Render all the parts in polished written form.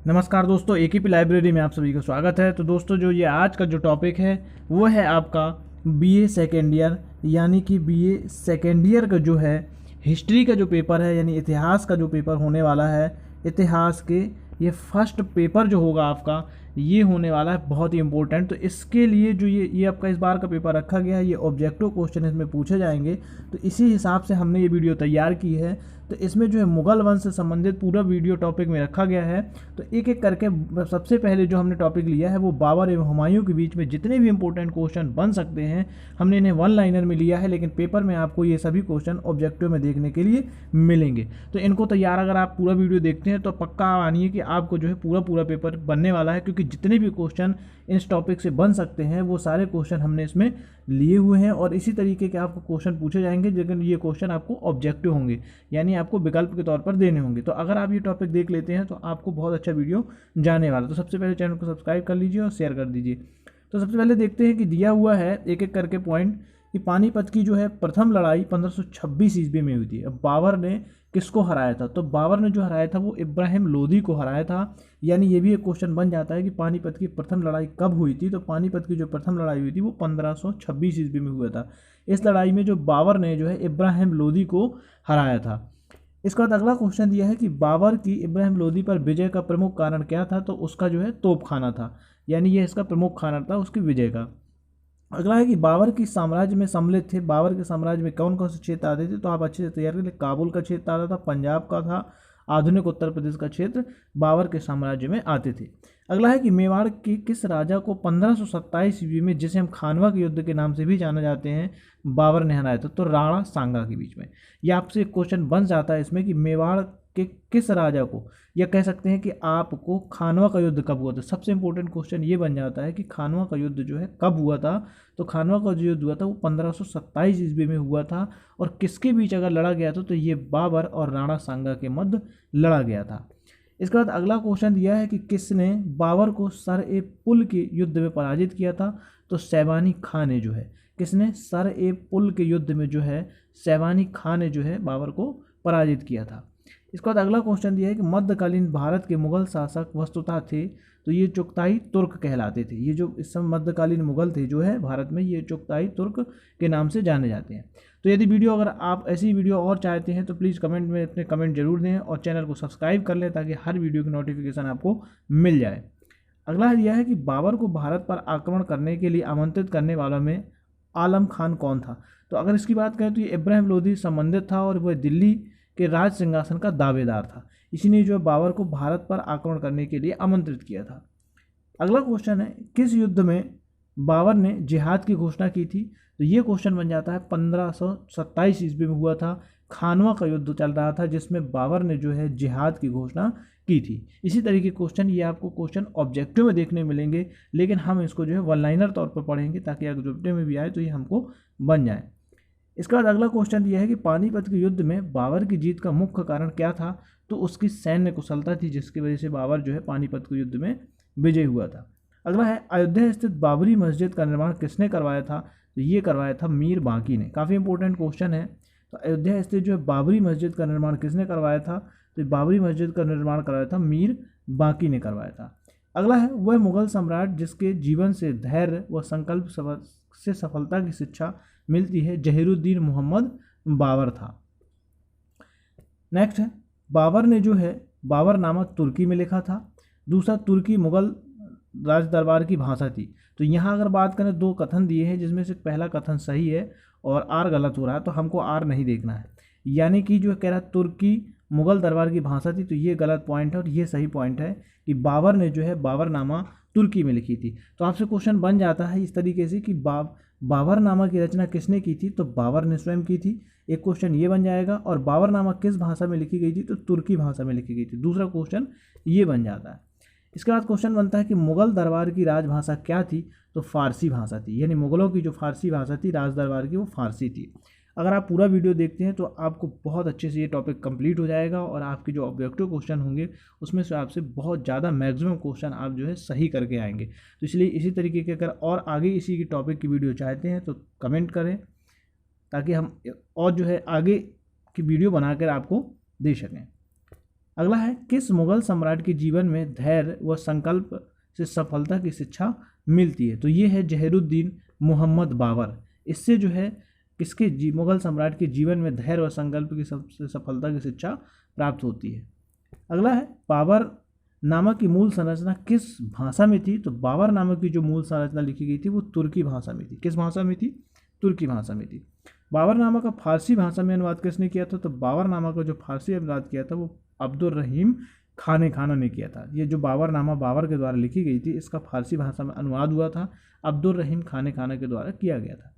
नमस्कार दोस्तों, AKP library में आप सभी का स्वागत है। तो दोस्तों, जो ये आज का जो टॉपिक है वो है आपका बीए सेकेंड ईयर, यानी कि बीए सेकेंड ईयर का जो है हिस्ट्री का जो पेपर है, यानी इतिहास का जो पेपर होने वाला है। इतिहास के ये फर्स्ट पेपर जो होगा आपका, ये होने वाला है बहुत ही इंपॉर्टेंट। तो इसके लिए जो ये आपका इस बार का पेपर रखा गया है, ये ऑब्जेक्टिव क्वेश्चन इसमें पूछे जाएंगे। तो इसी हिसाब से हमने ये वीडियो तैयार की है। तो इसमें जो है मुगल वंश से संबंधित पूरा वीडियो टॉपिक में रखा गया है। तो एक एक करके सबसे पहले जो हमने टॉपिक लिया है वो बाबर एवं हुमायूं के बीच में जितने भी इंपॉर्टेंट क्वेश्चन बन सकते हैं, हमने इन्हें वन लाइनर में लिया है, लेकिन पेपर में आपको ये सभी क्वेश्चन ऑब्जेक्टिव में देखने के लिए मिलेंगे। तो इनको तैयार अगर आप पूरा वीडियो देखते हैं तो पक्का मानिए कि आपको जो है पूरा पेपर बनने वाला है, क्योंकि जितने भी क्वेश्चन इस टॉपिक से बन सकते हैं वो सारे क्वेश्चन हमने इसमें लिए हुए हैं। और इसी तरीके के आपको क्वेश्चन पूछे जाएंगे, लेकिन ये क्वेश्चन आपको ऑब्जेक्टिव होंगे, यानी आपको विकल्प के तौर पर देने होंगे। तो अगर आप ये टॉपिक देख लेते हैं तो आपको बहुत अच्छा वीडियो जाने वाला। तो सबसे पहले चैनल को सब्सक्राइब कर लीजिए और शेयर कर दीजिए। तो सबसे पहले देखते हैं कि दिया हुआ है एक एक करके पॉइंट कि पानीपत की जो है प्रथम लड़ाई 1526 ईस्वी में हुई थी। अब बाबर ने किसको हराया था? तो बाबर ने जो हराया था वो इब्राहिम लोदी को हराया था। यानी ये भी एक क्वेश्चन बन जाता है कि पानीपत की प्रथम लड़ाई कब हुई थी? तो पानीपत की जो प्रथम लड़ाई हुई थी वो 1526 ईस्वी में हुआ था। इस लड़ाई में जो बाबर ने जो है इब्राहिम लोदी को हराया था। इसके बाद अगला क्वेश्चन दिया है कि बाबर की इब्राहिम लोदी पर विजय का प्रमुख कारण क्या था? तो उसका जो है तोपखाना था, यानी ये इसका प्रमुख कारण था उसकी विजय का। अगला है कि बाबर की साम्राज्य में सम्मिलित थे। बाबर के साम्राज्य में कौन कौन से क्षेत्र आते थे? तो आप अच्छे से तैयार करिए। काबुल का क्षेत्र आता था, पंजाब का था, आधुनिक उत्तर प्रदेश का क्षेत्र बाबर के साम्राज्य में आते थे। अगला है कि मेवाड़ के किस राजा को 1527 ईस्वी में, जिसे हम खानवा के युद्ध के नाम से भी जाना जाते हैं, बाबर ने हराया था? तो राणा सांगा के बीच में। यह आपसे एक क्वेश्चन बन जाता है इसमें कि मेवाड़ के किस राजा को, या कह सकते हैं कि आपको खानवा का युद्ध कब हुआ था। सबसे इंपॉर्टेंट क्वेश्चन ये बन जाता है कि खानवा का युद्ध जो है कब हुआ था। तो खानवा का जो युद्ध हुआ था वो 1527 ईस्वी में हुआ था। और किसके बीच अगर लड़ा गया था तो ये बाबर और राणा सांगा के मध्य लड़ा गया था। इसके बाद अगला क्वेश्चन दिया है कि किसने बाबर को सर ए पुल के युद्ध में पराजित किया था? तो सैबानी खां ने जो है, किसने सर ए पुल के युद्ध में जो है सैबानी खां ने जो है बाबर को पराजित किया था। इसके बाद अगला क्वेश्चन दिया है कि मध्यकालीन भारत के मुगल शासक वस्तुतः थे, तो ये चुगताई तुर्क कहलाते थे। ये जो इस समय मध्यकालीन मुगल थे जो है भारत में, ये चुगताई तुर्क के नाम से जाने जाते हैं। तो यदि वीडियो, अगर आप ऐसी वीडियो और चाहते हैं तो प्लीज़ कमेंट में अपने कमेंट जरूर दें और चैनल को सब्सक्राइब कर लें ताकि हर वीडियो की नोटिफिकेशन आपको मिल जाए। अगला यह है कि बाबर को भारत पर आक्रमण करने के लिए आमंत्रित करने वालों में आलम खान कौन था? तो अगर इसकी बात करें तो ये इब्राहिम लोदी संबंधित था और वह दिल्ली के राज सिंहासन का दावेदार था। इसी ने जो बाबर को भारत पर आक्रमण करने के लिए आमंत्रित किया था। अगला क्वेश्चन है किस युद्ध में बाबर ने जिहाद की घोषणा की थी? तो ये क्वेश्चन बन जाता है 1527 ईस्वी में हुआ था। खानवा का युद्ध चल रहा था जिसमें बाबर ने जो है जिहाद की घोषणा की थी। इसी तरीके क्वेश्चन ये आपको क्वेश्चन ऑब्जेक्टिव में देखने मिलेंगे, लेकिन हम इसको जो है वन लाइनर तौर पर पढ़ेंगे ताकि ऑब्जेक्टिव में भी आए तो ये हमको बन जाए। इसके बाद अगला क्वेश्चन दिया है कि पानीपत के युद्ध में बाबर की जीत का मुख्य कारण क्या था? तो उसकी सैन्य कुशलता थी, जिसकी वजह से बाबर जो है पानीपत के युद्ध में विजय हुआ था। अगला है अयोध्या स्थित बाबरी मस्जिद का निर्माण किसने करवाया था? तो ये करवाया था मीर बांकी ने। काफ़ी इंपॉर्टेंट क्वेश्चन है। तो अयोध्या स्थित जो है बाबरी मस्जिद का निर्माण किसने करवाया था? तो बाबरी मस्जिद का निर्माण करवाया था मीर बांकी ने करवाया था। अगला है वह मुगल सम्राट जिसके जीवन से धैर्य व संकल्प से सफलता की शिक्षा मिलती है, जहीरुद्दीन मोहम्मद बाबर था। नेक्स्ट है बाबर ने जो है बाबरनामा तुर्की में लिखा था। दूसरा, तुर्की मुगल राज दरबार की भाषा थी। तो यहाँ अगर बात करें दो कथन दिए हैं जिसमें से पहला कथन सही है और आर गलत हो रहा है, तो हमको आर नहीं देखना है। यानी कि जो कह रहा है तुर्की मुगल दरबार की भाषा थी, तो ये गलत पॉइंट है और ये सही पॉइंट है कि बाबर ने जो है बाबरनामा तुर्की में लिखी थी। तो आपसे क्वेश्चन बन जाता है इस तरीके से कि बाबरनामा की रचना किसने की थी? तो बाबर ने स्वयं की थी। एक क्वेश्चन ये बन जाएगा। और बाबरनामा किस भाषा में लिखी गई थी? तो तुर्की भाषा में लिखी गई थी। दूसरा क्वेश्चन ये बन जाता है। इसके बाद क्वेश्चन बनता है कि मुगल दरबार की राजभाषा क्या थी? तो फारसी भाषा थी। यानी मुगलों की जो फारसी भाषा थी राज दरबार की, वो फारसी थी। अगर आप पूरा वीडियो देखते हैं तो आपको बहुत अच्छे से ये टॉपिक कंप्लीट हो जाएगा और आपके जो ऑब्जेक्टिव क्वेश्चन होंगे उसमें से आपसे बहुत ज़्यादा मैक्सिमम क्वेश्चन आप जो है सही करके आएंगे। तो इसलिए इसी तरीके के अगर और आगे इसी की टॉपिक की वीडियो चाहते हैं तो कमेंट करें ताकि हम और जो है आगे की वीडियो बनाकर आपको दे सकें। अगला है, किस मुगल सम्राट के जीवन में धैर्य व संकल्प से सफलता की शिक्षा मिलती है? तो ये है जहीरुद्दीन मोहम्मद बाबर। इससे जो है किसके मुगल सम्राट के जीवन में धैर्य व संकल्प की सबसे सफलता की शिक्षा प्राप्त होती है। अगला है, बाबर नामा की मूल संरचना किस भाषा में थी? तो बाबर नामा की जो मूल संरचना लिखी गई थी वो तुर्की भाषा में थी। किस भाषा में थी? तुर्की भाषा में थी। बाबर नामा का फारसी भाषा में अनुवाद किसने किया था? तो बाबर नामा का जो फारसी अनुवाद किया था वो अब्दुल रहीम खाने खाना ने किया था। ये जो बाबर नामा बाबर के द्वारा लिखी गई थी, इसका फारसी भाषा में अनुवाद हुआ था, अब्दुल रहीम खाने खाना के द्वारा किया गया था।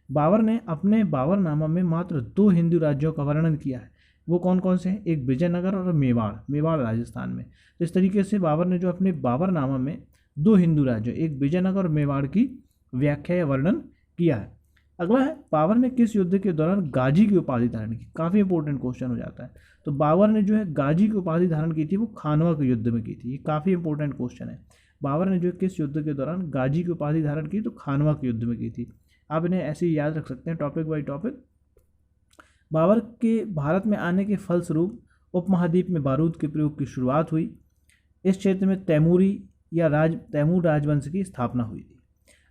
बाबर ने अपने बाबर नामा में मात्र 2 हिंदू राज्यों का वर्णन किया है। वो कौन कौन से हैं? एक विजयनगर और मेवाड़ राजस्थान में। तो इस तरीके से बाबर ने जो अपने बाबर नामा में 2 हिंदू राज्यों, एक विजयनगर और मेवाड़ की व्याख्या या वर्णन किया है। अगला है, बाबर ने किस युद्ध के दौरान गाजी की उपाधि धारण की? काफ़ी इंपॉर्टेंट क्वेश्चन हो जाता है। तो बाबर ने जो है गाजी की उपाधि धारण की थी वो खानवा के युद्ध में की थी। ये काफ़ी इंपॉर्टेंट क्वेश्चन है। बाबर ने जो किस युद्ध के दौरान गाजी की उपाधि धारण की? तो खानवा के युद्ध में की थी। आप इन्हें ऐसे ही याद रख सकते हैं टॉपिक बाई टॉपिक। बाबर के भारत में आने के फलस्वरूप उपमहाद्वीप में बारूद के प्रयोग की शुरुआत हुई। इस क्षेत्र में तैमूर राजवंश की स्थापना हुई थी।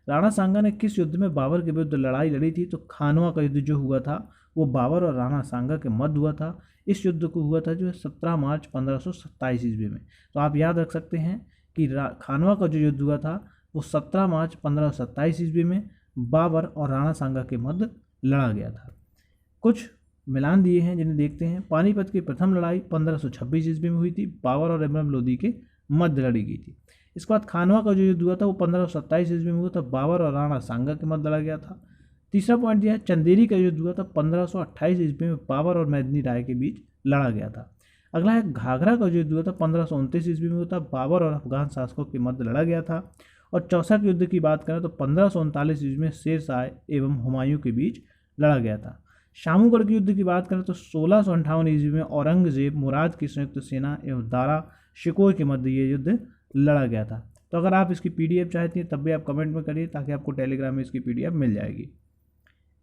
राणा सांगा ने किस युद्ध में बाबर के विरुद्ध लड़ाई लड़ी थी? तो खानवा का युद्ध जो हुआ था वो बाबर और राणा सांगा के मध्य हुआ था। इस युद्ध को हुआ था जो 17 मार्च 1527 ईस्वी में। तो आप याद रख सकते हैं कि खानवा का जो युद्ध हुआ था वो 17 मार्च 1527 ईस्वी में बाबर और राणा सांगा के मध्य लड़ा गया था। कुछ मिलान दिए हैं जिन्हें देखते हैं। पानीपत की प्रथम लड़ाई 1526 ईस्वी में हुई थी, बाबर और इब्राहिम लोदी के मध्य लड़ी गई थी। इसके बाद खानवा का जो युद्ध हुआ था वो 1527 ईस्वी में हुआ था, बाबर और राणा सांगा के मध्य लड़ा गया था। तीसरा पॉइंट दिया है, चंदेरी का युद्ध हुआ था 1528 ईस्वी में, बाबर और मेदिनी राय के बीच लड़ा गया था। अगला है, घाघरा का जो युद्ध हुआ था 1529 ईस्वी में हुआ था, बाबर और अफगान शासकों के मध्य लड़ा गया था। और चौसा के युद्ध की बात करें तो 1539 ईस्वी में शेर शाह एवं हुमायूं के बीच लड़ा गया था। शामूगढ़ के युद्ध की बात करें तो 1658 ईस्वी में औरंगजेब मुराद की संयुक्त सेना एवं दारा शिकोह के मध्य ये युद्ध लड़ा गया था। तो अगर आप इसकी पीडीएफ चाहती हैं तब भी आप कमेंट में करिए ताकि आपको टेलीग्राम में इसकी पीडीएफ मिल जाएगी।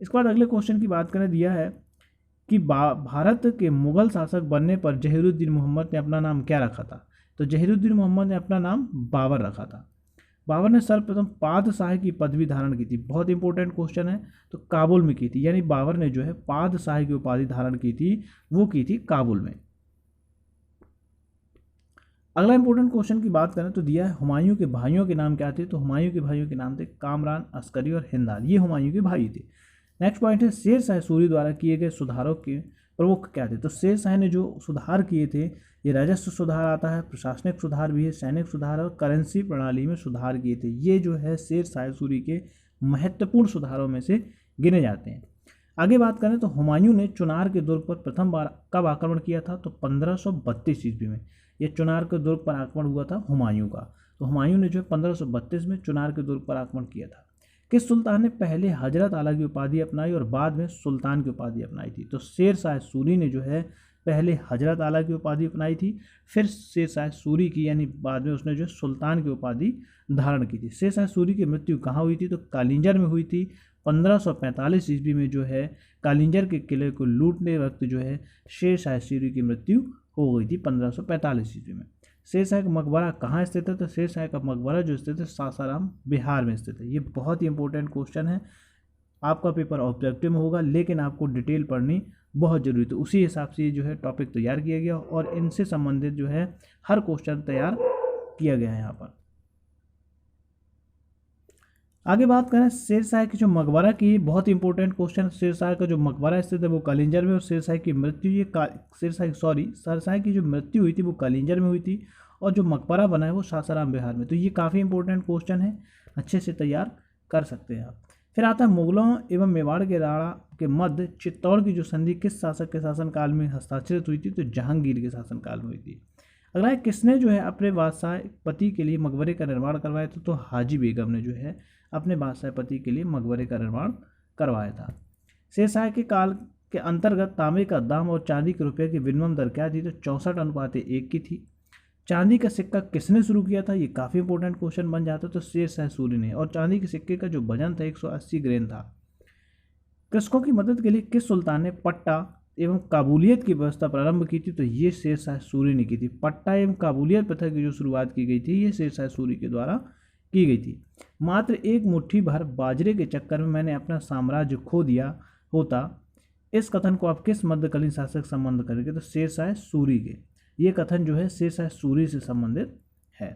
इसके बाद अगले क्वेश्चन की बात करें, दिया है कि भारत के मुगल शासक बनने पर जहीरुद्दीन मोहम्मद ने अपना नाम क्या रखा था? तो जहीरुद्दीन मोहम्मद ने अपना नाम बाबर रखा था। बाबर ने सर्वप्रथम पादशाह की पदवी धारण की थी। बहुत इंपॉर्टेंट क्वेश्चन है। तो काबुल में की थी, यानी बाबर ने जो है पादशाह की उपाधि धारण की थी वो की थी काबुल में। अगला इंपॉर्टेंट क्वेश्चन की बात करें तो दिया है, हुमायूं के भाइयों के नाम क्या थे? तो हुमायूं के भाइयों के नाम थे कामरान, अस्करी और हिंदाल। ये हुमायूं के भाई थे। नेक्स्ट पॉइंट है, शेर शाह सूरी द्वारा किए गए सुधारों के प्रमुख क्या थे? तो शेर शाह ने जो सुधार किए थे, ये राजस्व सुधार आता है, प्रशासनिक सुधार भी है, सैनिक सुधार और करेंसी प्रणाली में सुधार किए थे। ये जो है शेर शाह सूरी के महत्वपूर्ण सुधारों में से गिने जाते हैं। आगे बात करें तो हुमायूं ने चुनार के दुर्ग पर प्रथम बार कब आक्रमण किया था? तो 1532 ईस्वी में ये चुनार के दुर्ग पर आक्रमण हुआ था हुमायूं का। तो हुमायूं ने जो है 1532 में चुनार के दुर्ग पर आक्रमण किया था। किस सुल्तान ने पहले हजरत आला की उपाधि अपनाई और बाद में सुल्तान की उपाधि अपनाई थी? तो शेर शाह सूरी ने जो है पहले हजरत आला की उपाधि अपनाई थी, फिर शेर शाह सूरी की, यानी बाद में उसने जो सुल्तान की उपाधि धारण की थी। शेर शाह सूरी की मृत्यु कहाँ हुई थी? तो कालिंजर में हुई थी। 1545 ईस्वी में जो है कालिंजर के किले को लूटने वक्त जो है शेर शाह सूरी की मृत्यु हो गई थी 1545 ईस्वी में। शेर शाह का मकबरा कहाँ स्थित है? तो शेर शाह का मकबरा जो स्थित है सासाराम बिहार में स्थित है। ये बहुत ही इंपॉर्टेंट क्वेश्चन है। आपका पेपर ऑब्जेक्टिव में होगा लेकिन आपको डिटेल पढ़नी बहुत जरूरी। तो उसी हिसाब से ये जो है टॉपिक तैयार किया गया और इनसे संबंधित जो है हर क्वेश्चन तैयार किया गया है यहाँ पर। आगे बात करें शेर शाह की जो मकबरा की, बहुत ही इंपॉर्टेंट क्वेश्चन। शेर शाह का जो मकबरा स्थित है वो कालिंजर में और शेर शाह की मृत्यु शेर शाह की जो मृत्यु हुई थी वो कालिंजर में हुई थी और जो मकबरा बना है वो सासाराम बिहार में। तो ये काफ़ी इंपॉर्टेंट क्वेश्चन है, अच्छे से तैयार कर सकते हैं आप। फिर आता है मुगलों एवं मेवाड़ के राणा के मध्य चित्तौड़ की जो संधि किस शासक के शासनकाल में हस्ताक्षरित हुई थी? तो जहांगीर के शासनकाल में हुई थी। अगला है, किसने जो है अपने बादशाह पति के लिए मकबरे का निर्माण करवाया था? तो हाजी बेगम ने जो है अपने बादशाह पति के लिए मकबरे का निर्माण करवाया था। शेर शाह के काल के अंतर्गत तांबे का दाम और चांदी के रुपये की विनिमय दर क्या थी? तो 64:1 की थी। चांदी का सिक्का किसने शुरू किया था? ये काफ़ी इंपॉर्टेंट क्वेश्चन बन जाता है। तो शेर शाह सूरी ने। और चांदी के सिक्के का जो वजन था 180 ग्राम था। कृषकों की मदद के लिए किस सुल्तान ने पट्टा एवं काबूलियत की व्यवस्था प्रारंभ की थी तो ये शेर शाह सूरी ने की थी। पट्टा एवं काबूलियत प्रथा की जो शुरुआत की गई थी ये शेर शाह सूरी के द्वारा की गई थी। मात्र एक मुट्ठी भर बाजरे के चक्कर में मैंने अपना साम्राज्य खो दिया होता, इस कथन को आप किस मध्यकालीन शासक संबंध करेंगे? तो शेर शाह सूरी के। ये कथन जो है शेर शाह सूरी से संबंधित है।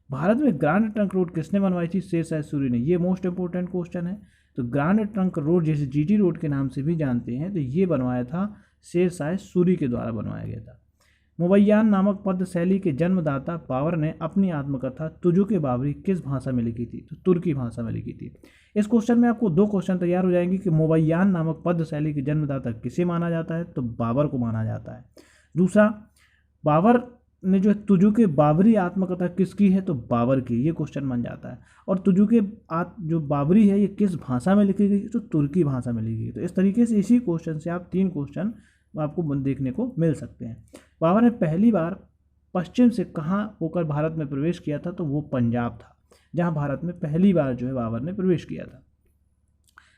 भारत में ग्रांड ट्रंक रोड किसने बनवाई थी? शेर शाह सूरी ने। ये मोस्ट इंपोर्टेंट क्वेश्चन है। तो ग्रांड ट्रंक रोड जिसे जीटी रोड के नाम से भी जानते हैं, तो ये बनवाया था शेर शाह सूरी के द्वारा बनवाया गया था। मुबैयान नामक पद्य शैली के जन्मदाता बाबर ने अपनी आत्मकथा तुजुक-ए बाबरी किस भाषा में लिखी थी? तो तुर्की भाषा में लिखी थी। इस क्वेश्चन में आपको दो क्वेश्चन तैयार हो जाएंगे कि मुबैयान नामक पद्य शैली के जन्मदाता किसे माना जाता है? तो बाबर को माना जाता है। दूसरा, बाबर ने जो है तुजुक-ए बाबरी आत्मकथा किसकी है? तो बाबर की। ये क्वेश्चन बन जाता है। और तुजुक-ए जो बाबरी है ये किस भाषा में लिखी गई? तो तुर्की भाषा में लिखी गई। तो इस तरीके से इसी क्वेश्चन से आप 3 क्वेश्चन आपको देखने को मिल सकते हैं। बाबर ने पहली बार पश्चिम से कहाँ होकर भारत में प्रवेश किया था? तो वो पंजाब था, जहाँ भारत में पहली बार जो है बाबर ने प्रवेश किया था।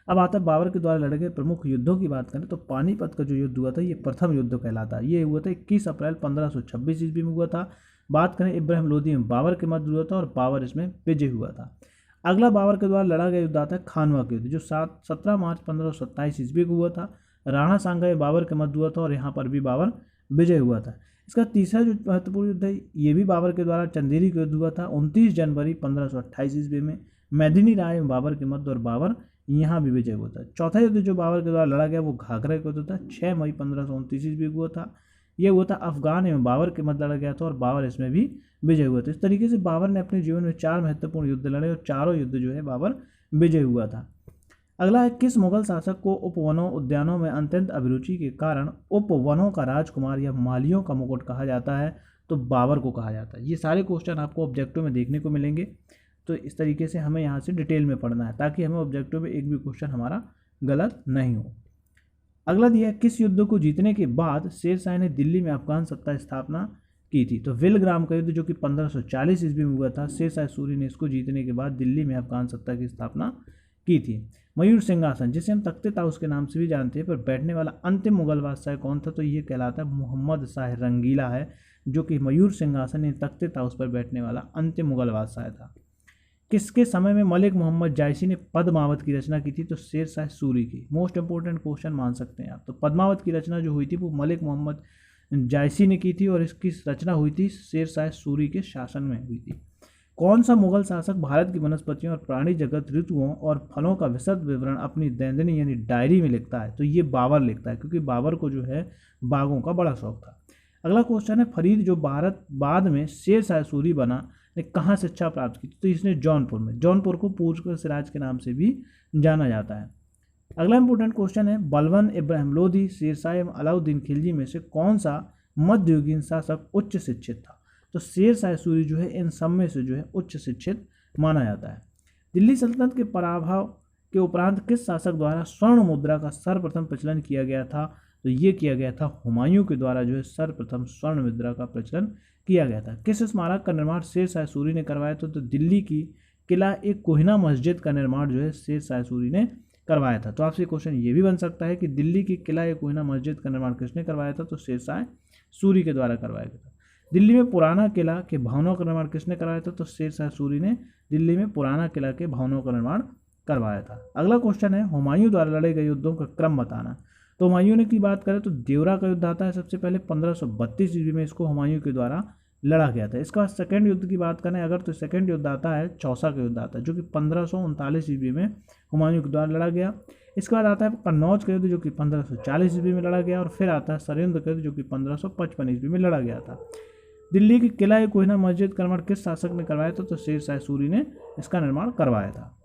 अब आता है बाबर के द्वारा लड़े गए प्रमुख युद्धों की बात करें तो पानीपत का जो युद्ध हुआ था ये प्रथम युद्ध कहलाता है। ये हुआ था 21 अप्रैल 1526 ईस्वी में हुआ था। बात करें इब्राहिम लोदी में बाबर के मध्य हुआ था और बाबर इसमें विजय हुआ था। अगला बाबर के द्वारा लड़ा गया युद्ध आता है खानवा का युद्ध, जो 17 मार्च 1527 ईस्वी को हुआ था। राणा सांगा में बाबर के मध्य हुआ था और यहाँ पर भी बाबर विजय हुआ था। इसका तीसरा जो महत्वपूर्ण युद्ध है ये भी बाबर के द्वारा चंदेरी का युद्ध हुआ था 29 जनवरी 1528 ईस्वी में। मैदिनी राय में बाबर के मध्य और बाबर यहाँ भी विजय हुआ था। चौथा युद्ध जो बाबर के द्वारा लड़ा गया वो घाघरा का युद्ध था, 6 मई 1529 ईस्वी को हुआ था। यह हुआ था अफगान एवं बाबर के मध्य लड़ा गया था और बाबर इसमें भी विजय हुआ था। इस तरीके से बाबर ने अपने जीवन में 4 महत्वपूर्ण युद्ध लड़े और चारों युद्ध जो है बाबर विजय हुआ था। अगला है, किस मुगल शासक को उपवनों उद्यानों में अत्यंत अभिरुचि के कारण उपवनों का राजकुमार या मालियों का मुकुट कहा जाता है? तो बाबर को कहा जाता है। ये सारे क्वेश्चन आपको ऑब्जेक्टिव में देखने को मिलेंगे। तो इस तरीके से हमें यहाँ से डिटेल में पढ़ना है ताकि हमें ऑब्जेक्टिव में एक भी क्वेश्चन हमारा गलत नहीं हो। अगला दिया, किस युद्ध को जीतने के बाद शेर शाह ने दिल्ली में अफगान सत्ता स्थापना की थी? तो विलग्राम का युद्ध जो कि 1540 ईस्वी में हुआ था, शेर शाह सूरी ने इसको जीतने के बाद दिल्ली में अफगान सत्ता की स्थापना की थी। मयूर सिंहासन, जिसे हम तख्ते ताऊस के नाम से भी जानते हैं, पर बैठने वाला अंतिम मुगल बादशाह कौन था? तो ये कहलाता है मोहम्मद शाह रंगीला है, जो कि मयूर सिंहासन या तख्ते ताऊस पर बैठने वाला अंतिम मुगल बादशाह था। किसके समय में मलिक मोहम्मद जायसी ने पद्मावत की रचना की थी? तो शेर शाह सूरी की। मोस्ट इंपोर्टेंट क्वेश्चन मान सकते हैं आप। तो पद्मावत की रचना जो हुई थी वो मलिक मोहम्मद जायसी ने की थी और इसकी रचना हुई थी शेर शाह सूरी के शासन में हुई थी। कौन सा मुगल शासक भारत की वनस्पतियों और प्राणी जगत, ऋतुओं और फलों का विशद विवरण अपनी दैनिक यानी डायरी में लिखता है? तो ये बाबर लिखता है, क्योंकि बाबर को जो है बागों का बड़ा शौक था। अगला क्वेश्चन है, फरीद जो भारत बाद में शेर शाह सूरी बना ने कहाँ शिक्षा प्राप्त की? तो इसने जौनपुर में। जौनपुर को पूर्व का सिराज के नाम से भी जाना जाता है। अगला इंपोर्टेंट क्वेश्चन है, बलबन, इब्राहिम लोदी, शेरशाह एवं अलाउद्दीन खिलजी में से कौन सा मध्ययुगीन शासक उच्च शिक्षित था? तो शेर शाह सूरी जो है इन सब में से जो है उच्च शिक्षित माना जाता है। दिल्ली सल्तनत के पराभव के उपरांत किस शासक द्वारा स्वर्ण मुद्रा का सर्वप्रथम प्रचलन किया गया था? तो ये किया गया था हुमायूं के द्वारा जो है सर्वप्रथम स्वर्ण मुद्रा का प्रचलन किया गया था। किस स्मारक का निर्माण शेर शाह सूरी ने करवाया था? तो दिल्ली की किला एक कोहिना मस्जिद का निर्माण जो है शेर शाह सूरी ने करवाया था। तो आपसे क्वेश्चन ये भी बन सकता है कि दिल्ली की किला एक कोहिना मस्जिद का निर्माण किसने करवाया था? तो शेर शाह सूरी के द्वारा करवाया गया था। दिल्ली में पुराना किला के भवनों का निर्माण किसने करवाया था? तो शेर शाह सूरी ने दिल्ली में पुराना किला के भवनों का निर्माण करवाया था। अगला क्वेश्चन है, हुमायूं द्वारा लड़े गए युद्धों का क्रम बताना। तो हुमायूं ने की बात करें तो देवरा का युद्ध आता है सबसे पहले 1532 ईस्वी में, इसको हुमायूं के द्वारा लड़ा गया था। इसका सेकंड युद्ध की बात करें अगर तो सेकंड युद्ध आता है चौसा का युद्ध आता है, जो कि 1539 ईस्वी में हुमायूं के द्वारा लड़ा गया। इसके बाद आता है कन्नौज का युद्ध जो कि 1540 ईस्वी में लड़ा गया, और फिर आता है सरेंद्र का युद्ध जो कि 1555 ईस्वी में लड़ा गया था। दिल्ली की किला कोहिना मस्जिद का निर्माण किस शासक ने करवाया था? तो शेर शाह सूरी ने इसका निर्माण करवाया था।